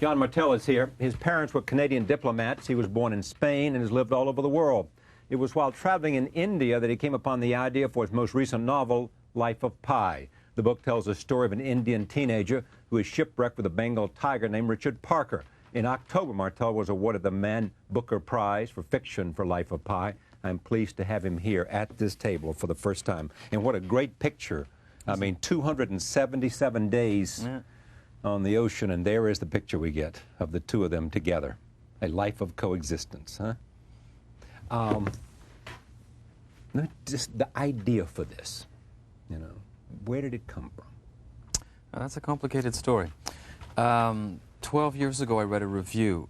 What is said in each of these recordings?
Yann Martel is here. His parents were Canadian diplomats. He was born in Spain and has lived all over the world. It was while traveling in India that he came upon the idea for his most recent novel, Life of Pi. The book tells the story of an Indian teenager who is shipwrecked with a Bengal tiger named Richard Parker. In October, Martel was awarded the Man Booker Prize for fiction for Life of Pi. I'm pleased to have him here at this table for the first time. And what a great picture. I mean, 277 days on the ocean, and there is the picture we get of the two of them together. A life of coexistence, huh? Just the idea for this, you know, where did it come from? That's a complicated story. 12 years ago, I read a review.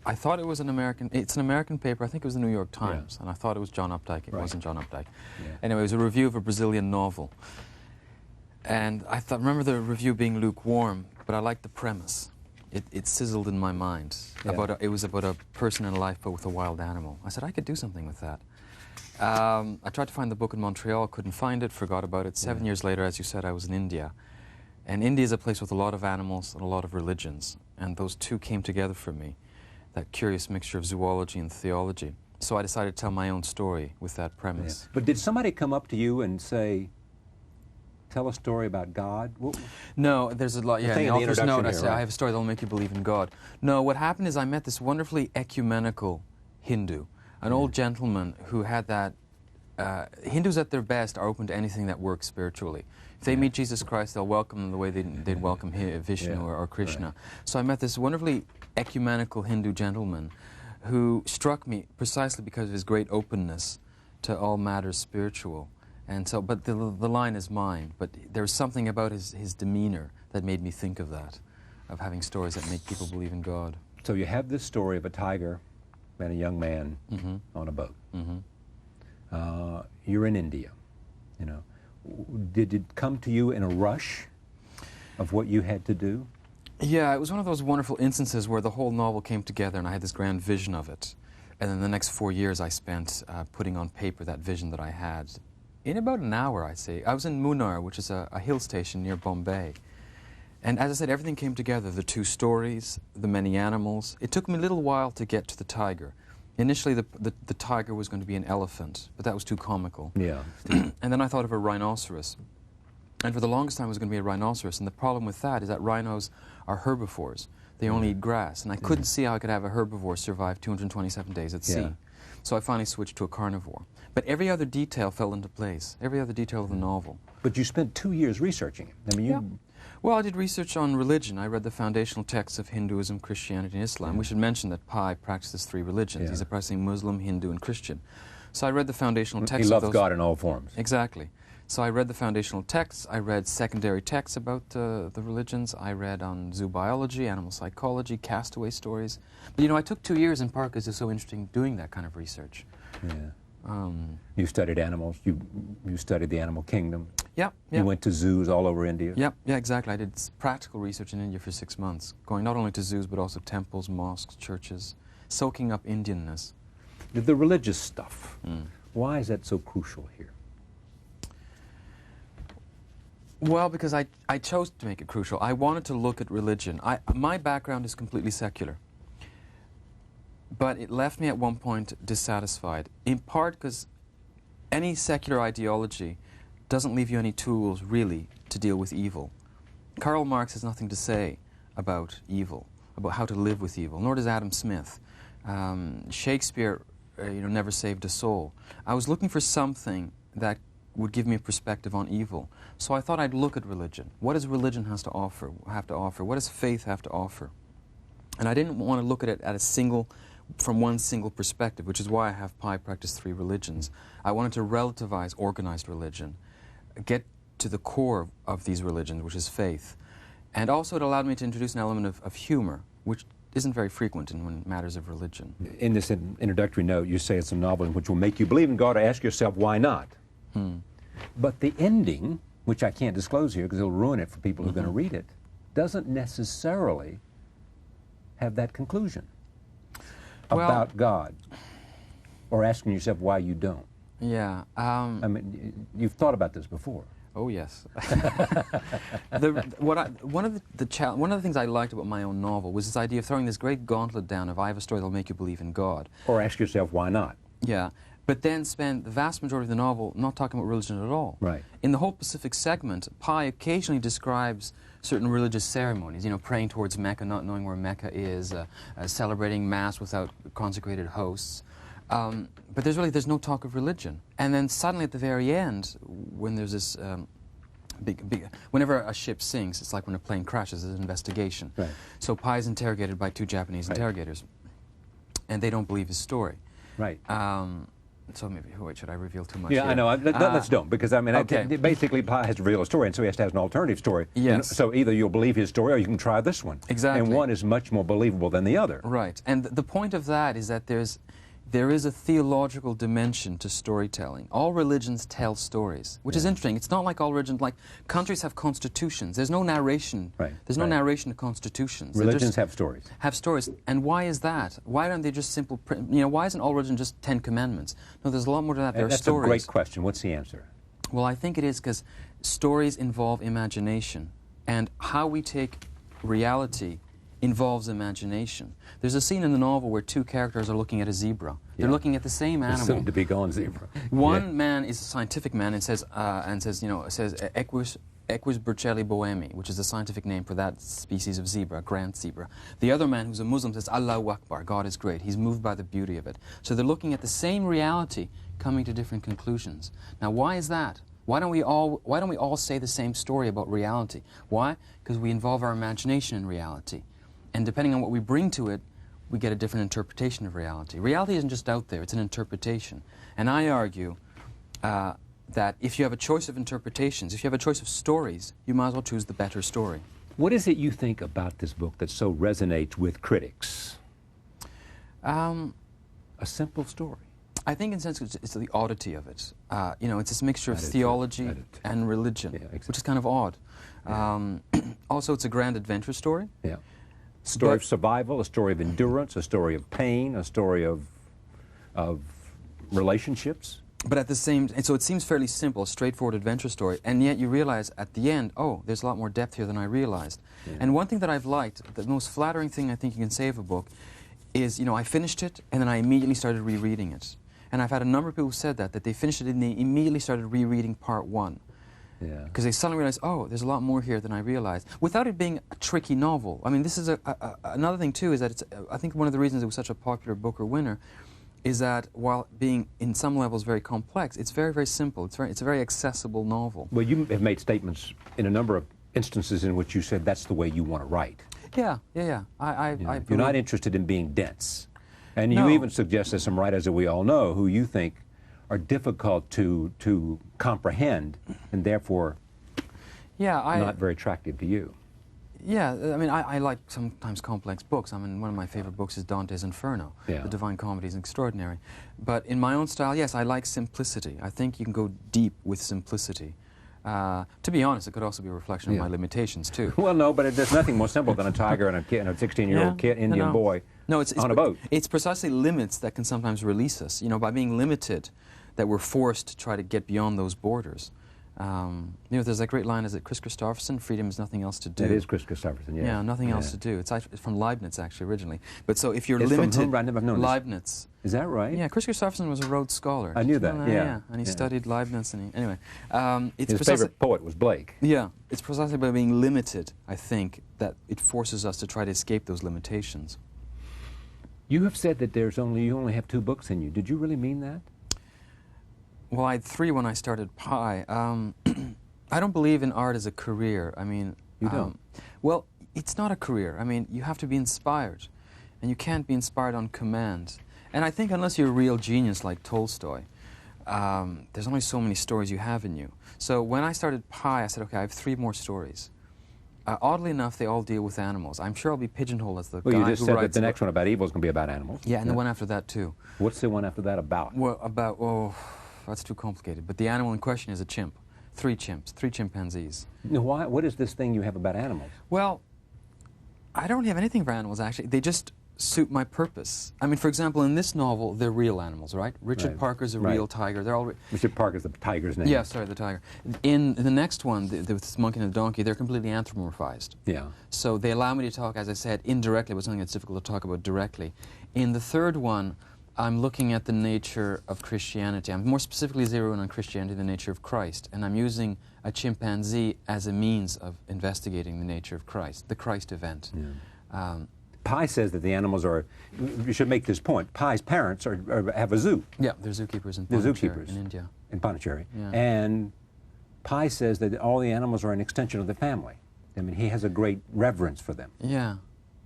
I thought it was it's an American paper, I think it was the New York Times, and I thought it was John Updike. It wasn't John Updike. Anyway, it was a review of a Brazilian novel. And I remember the review being lukewarm, but I liked the premise. It sizzled in my mind. It was about a person in a lifeboat with a wild animal. I said, I could do something with that. I tried to find the book in Montreal, couldn't find it, forgot about it. 7 years later, as you said, I was in India. And India is a place with a lot of animals and a lot of religions. And those two came together for me, that curious mixture of zoology and theology. So I decided to tell my own story with that premise. But did somebody come up to you and say, tell a story about God? No, there's a lot. Yeah, in the author's note, I say, I have a story that will make you believe in God. No, what happened is I met this wonderfully ecumenical Hindu, an old gentleman who had that. Hindus at their best are open to anything that works spiritually. If they meet Jesus Christ, they'll welcome him the way they'd welcome Vishnu or Krishna. So I met this wonderfully ecumenical Hindu gentleman who struck me precisely because of his great openness to all matters spiritual. And so, but the line is mine, but there's something about his demeanor that made me think of that, of having stories that make people believe in God. So you have this story of a tiger and a young man on a boat. You're in India, you know. Did it come to you in a rush of what you had to do? Yeah, it was one of those wonderful instances where the whole novel came together and I had this grand vision of it. And then the next 4 years I spent putting on paper that vision that I had. In about an hour, I'd say. I was in Munnar, which is a hill station near Bombay. And as I said, everything came together. The two stories, the many animals. It took me a little while to get to the tiger. Initially, the tiger was going to be an elephant, but that was too comical. Yeah. And then I thought of a rhinoceros. And for the longest time, it was going to be a rhinoceros. And the problem with that is that rhinos are herbivores. They only eat grass. And I couldn't see how I could have a herbivore survive 227 days at sea. So I finally switched to a carnivore. But every other detail fell into place, every other detail of the novel. But you spent 2 years researching it. I mean, Well, I did research on religion. I read the foundational texts of Hinduism, Christianity, and Islam. We should mention that Pi practices 3 religions. He's a practicing Muslim, Hindu, and Christian. So I read the foundational texts. He loves God in all forms. Exactly. So I read the foundational texts. I read secondary texts about the religions. I read on zoo biology, animal psychology, castaway stories. But, you know, I took 2 years in part because it's so interesting doing that kind of research. You studied animals. You studied the animal kingdom. Yeah. You went to zoos all over India. Yeah, exactly. I did practical research in India for 6 months, going not only to zoos but also temples, mosques, churches, soaking up Indianness. The religious stuff. Why is that so crucial here? Well, because I chose to make it crucial. I wanted to look at religion. My background is completely secular. But it left me at one point dissatisfied, in part because any secular ideology doesn't leave you any tools, really, to deal with evil. Karl Marx has nothing to say about evil, about how to live with evil, nor does Adam Smith. Shakespeare never saved a soul. I was looking for something that would give me a perspective on evil. So I thought I'd look at religion. What does religion have to offer? What does faith have to offer? And I didn't want to look at it from one single perspective, which is why I have Pi practice 3 religions. I wanted to relativize organized religion, get to the core of these religions, which is faith. And also it allowed me to introduce an element of humor, which isn't very frequent in matters of religion. In this introductory note, you say it's a novel in which will make you believe in God or ask yourself, why not? But the ending, which I can't disclose here because it'll ruin it for people who are going to read it, doesn't necessarily have that conclusion about God, or asking yourself why you don't. Yeah. I mean, you've thought about this before. Oh yes. One of the things I liked about my own novel was this idea of throwing this great gauntlet down of I have a story that'll make you believe in God. Or ask yourself, why not? Yeah, but then spend the vast majority of the novel not talking about religion at all. Right. In the whole Pacific segment, Pi occasionally describes certain religious ceremonies, you know, praying towards Mecca, not knowing where Mecca is, celebrating Mass without consecrated hosts. But there's no talk of religion. And then suddenly at the very end, when there's this whenever a ship sinks, it's like when a plane crashes, there's an investigation. Right. So Pi is interrogated by 2 Japanese interrogators, and they don't believe his story. Right. So maybe, wait, should I reveal too much Yeah, here? I know. Let's don't, because I mean, okay. basically Pi has to reveal a story, and so he has to have an alternative story. Yes. And so either you'll believe his story, or you can try this one. Exactly. And one is much more believable than the other. Right. And the point of that is that there is a theological dimension to storytelling. All religions tell stories, which is interesting. It's not like all religions, like countries have constitutions. There's no narration. Right. There's no narration to constitutions. Religions have stories. Have stories. And why is that? Why aren't they just simple, why isn't all religion just 10 Commandments? No, there's a lot more to that. There are That's stories. a great question. What's the answer? Well, I think it is because stories involve imagination. And how we take reality involves imagination. There's a scene in the novel where 2 characters are looking at a zebra. They're looking at the same animal. Soon to be gone zebra. One man is a scientific man and says Equus burcheli boemi, which is the scientific name for that species of zebra, grand zebra. The other man, who's a Muslim, says Allahu Akbar, God is great. He's moved by the beauty of it. So they're looking at the same reality, coming to different conclusions. Now, why is that? Why don't we all say the same story about reality? Why? Because we involve our imagination in reality. And depending on what we bring to it, we get a different interpretation of reality. Reality isn't just out there, it's an interpretation. And I argue that if you have a choice of interpretations, if you have a choice of stories, you might as well choose the better story. What is it you think about this book that so resonates with critics? A simple story. I think in a sense it's the oddity of it. It's this mixture of theology and religion, which is kind of odd. Also, it's a grand adventure story. Yeah. Story of survival, a story of endurance, a story of pain, a story of relationships. But at the same, and so it seems fairly simple, a straightforward adventure story, and yet you realize at the end, oh, there's a lot more depth here than I realized. Yeah. And one thing that I've liked, the most flattering thing I think you can say of a book, is, I finished it, and then I immediately started rereading it. And I've had a number of people who said that they finished it and they immediately started rereading part 1. Yeah. Because they suddenly realize, oh, there's a lot more here than I realized. Without it being a tricky novel. I mean, this is another thing, too, is that I think one of the reasons it was such a popular Booker winner is that while being, in some levels, very complex, it's very, very simple. It's a very accessible novel. Well, you have made statements in a number of instances in which you said that's the way you want to write. Yeah. You're not interested in being dense. And No. you even suggest there's some writers that we all know who you think are difficult to comprehend and therefore not very attractive to you. Yeah, I mean, I like sometimes complex books. I mean, one of my favorite books is Dante's Inferno. Yeah. The Divine Comedy is extraordinary. But in my own style, yes, I like simplicity. I think you can go deep with simplicity. To be honest, it could also be a reflection of my limitations, too. Well, no, but there's nothing more simple than a tiger and a 16-year-old kid, Indian boy on a boat. It's precisely limits that can sometimes release us. By being limited, that we're forced to try to get beyond those borders. There's that great line, is it Chris Christopherson, freedom is nothing else to do. That is Chris Christopherson, yes. Yeah, nothing else to do. It's from Leibniz, actually, originally. But so if you're it's limited... From whom? I've known Leibniz. Is that right? Yeah, Chris Christopherson was a Rhodes Scholar. I knew that, yeah. And he studied Leibniz, and anyway. His favorite poet was Blake. Yeah, it's precisely by being limited, I think, that it forces us to try to escape those limitations. You have said that you only have 2 books in you. Did you really mean that? Well, I had 3 when I started Pi. I don't believe in art as a career. I mean... You don't? Well, it's not a career. I mean, you have to be inspired. And you can't be inspired on command. And I think unless you're a real genius like Tolstoy, there's only so many stories you have in you. So when I started Pi, I said, okay, I have 3 more stories. Oddly enough, they all deal with animals. I'm sure I'll be pigeonholed as the guy who writes... Well, you just said that the next one about evil is going to be about animals. Yeah, and the one after that, too. What's the one after that about? Well, that's too complicated. But the animal in question is a chimp. 3 chimps, 3 chimpanzees. Now, what is this thing you have about animals? Well, I don't have anything for animals, actually. They just... suit my purpose. I mean, for example, in this novel, they're real animals, right? Richard Right. Parker's a Right. real tiger. They're all... Richard Parker's the tiger's name. Yeah, sorry, the tiger. In the next one, with this monkey and the donkey, they're completely anthropomorphized. Yeah. So they allow me to talk, as I said, indirectly, but something that's difficult to talk about directly. In the third one, I'm looking at the nature of Christianity. I'm more specifically zeroing on Christianity, the nature of Christ, and I'm using a chimpanzee as a means of investigating the nature of Christ, the Christ event. Yeah. Pi says that the animals are, you should make this point, Pi's parents have a zoo. Yeah, they're zookeepers in They're Pondicherry, zookeepers in India. In Pondicherry. Yeah. And Pi says that all the animals are an extension of the family. I mean, he has a great reverence for them. Yeah.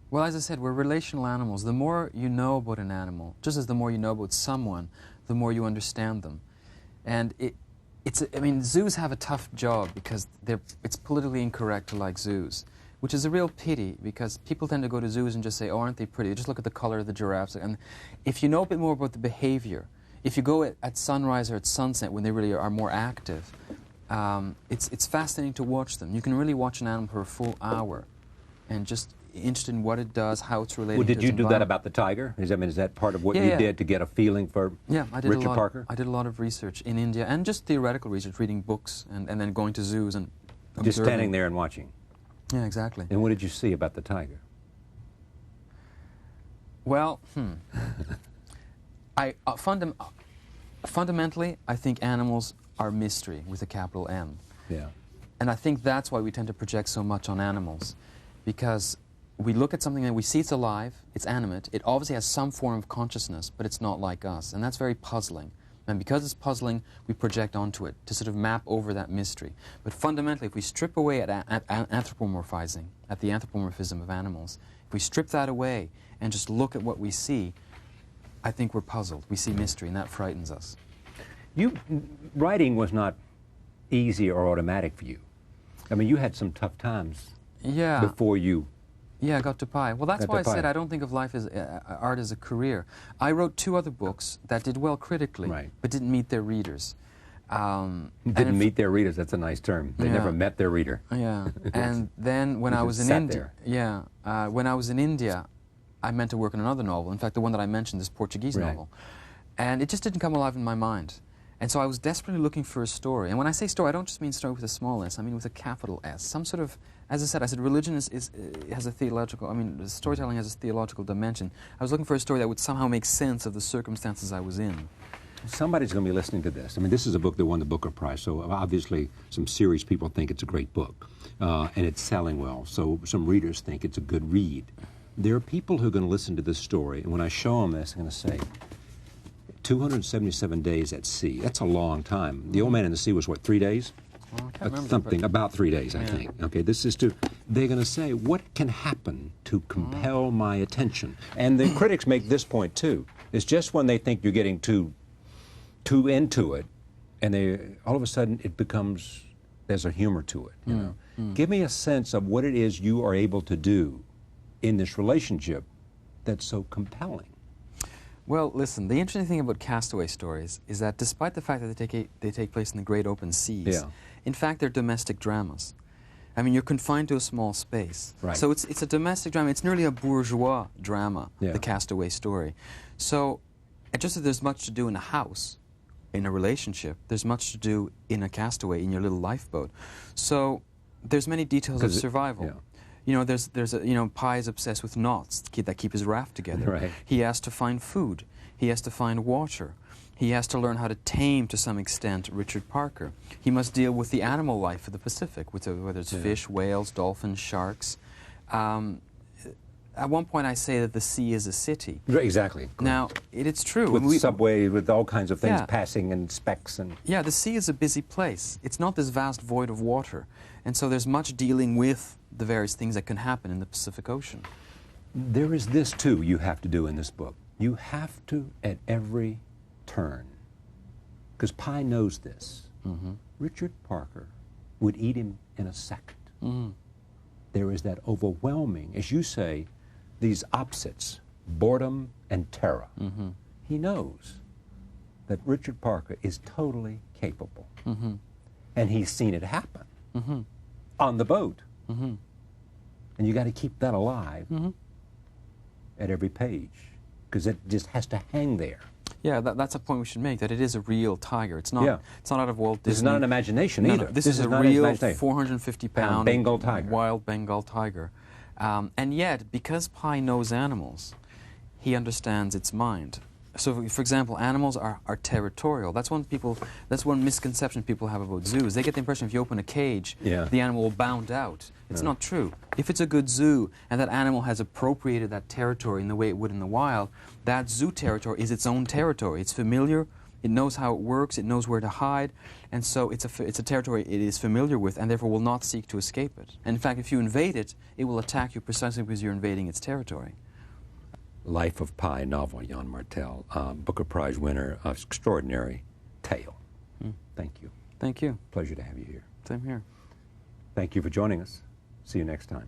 Well, as I said, we're relational animals. The more you know about an animal, just as the more you know about someone, the more you understand them. And I mean, zoos have a tough job because it's politically incorrect to like zoos, which is a real pity because people tend to go to zoos and just say, oh, aren't they pretty? Just look at the color of the giraffes. And if you know a bit more about the behavior, if you go at sunrise or at sunset when they really are more active, it's fascinating to watch them. You can really watch an animal for a full hour and just interested in what it does, how it's related Well, to did its you do that environment. about the tiger? I mean, is that part of what Yeah, you yeah. did to get a feeling for I did Richard Parker? I did a lot of research in India and just theoretical research, reading books and then going to zoos and Just observing. standing there and watching. Yeah, exactly. And what did you see about the tiger? Well, fundamentally, I think animals are mystery with a capital M. Yeah. And I think that's why we tend to project so much on animals, because we look at something and we see it's alive, it's animate, it obviously has some form of consciousness, but it's not like us, and that's very puzzling. And because it's puzzling, we project onto it to sort of map over that mystery. But fundamentally, if we strip away at anthropomorphizing, at the anthropomorphism of animals, if we strip that away and just look at what we see, I think we're puzzled. We see mystery, and that frightens us. Writing was not easy or automatic for you. I mean, you had some tough times before you... Yeah, I got to Pi. Well, that's Got why I to Pi. said I don't think of life as art as a career. I wrote 2 other books that did well critically, Right. but didn't meet their readers. Didn't meet their readers, that's a nice term. They Yeah. never met their reader. Yeah, and then when I just was in sat India, when I was in India, I meant to work on another novel. In fact, the one that I mentioned, this Portuguese Right. novel, and it just didn't come alive in my mind. And so I was desperately looking for a story. And when I say story, I don't just mean story with a small s, I mean with a capital S. Some sort of, as I said, religion has a theological, I mean, storytelling has a theological dimension. I was looking for a story that would somehow make sense of the circumstances I was in. Somebody's going to be listening to this. I mean, this is a book that won the Booker Prize, so obviously some serious people think it's a great book, and it's selling well, so some readers think it's a good read. There are people who are going to listen to this story, and when I show them this, I'm going to say, 277 days at sea. That's a long time. The Old Man in the Sea was, what, 3 days? Well, I can't remember, Something, but- about 3 days, I think. Okay, this is they're going to say, what can happen to compel my attention? And the critics make this point, too. It's just when they think you're getting too into it, and all of a sudden it becomes, there's a humor to it, you know. Give me a sense of what it is you are able to do in this relationship that's so compelling. Well, listen, the interesting thing about castaway stories is that despite the fact that they take place in the great open seas, in fact, they're domestic dramas. I mean, you're confined to a small space. Right. So it's a domestic drama. It's nearly a bourgeois drama, Yeah. the castaway story. So just as there's much to do in a house, in a relationship, there's much to do in a castaway, in your little lifeboat. So there's many details of 'Cause survival. You know, Pi is obsessed with knots that keep his raft together. Right. He has to find food. He has to find water. He has to learn how to tame, to some extent, Richard Parker. He must deal with the animal life of the Pacific, whether it's fish, whales, dolphins, sharks. At one point I say that the sea is a city. Exactly. Now, it's true. With subway, with all kinds of things Yeah. passing and specks and... Yeah, the sea is a busy place. It's not this vast void of water. And so there's much dealing with the various things that can happen in the Pacific Ocean. There is this, too, you have to do in this book. You have to, at every turn, because Pi knows this, Richard Parker would eat him in a second. There is that overwhelming, as you say, these opposites, boredom and terror. He knows that Richard Parker is totally capable. And he's seen it happen on the boat. And you got to keep that alive. at every page, because it just has to hang there. Yeah, that's a point we should make, that it is a real tiger. It's not, it's not out of Walt Disney. This is not an imagination either. No, this is a real 450-pound Bengal tiger. Wild Bengal tiger. And yet, because Pi knows animals, he understands its mind. So, for example, animals are territorial. That's one misconception people have about zoos. They get the impression if you open a cage, the animal will bound out. It's not true. If it's a good zoo and that animal has appropriated that territory in the way it would in the wild, that zoo territory is its own territory. It's familiar. It knows how it works. It knows where to hide. And so it's a territory it is familiar with and therefore will not seek to escape it. And in fact, if you invade it, it will attack you precisely because you're invading its territory. Life of Pi novel, Yann Martel, Booker Prize winner, extraordinary tale. Thank you. Thank you. Pleasure to have you here. Same here. Thank you for joining us. See you next time.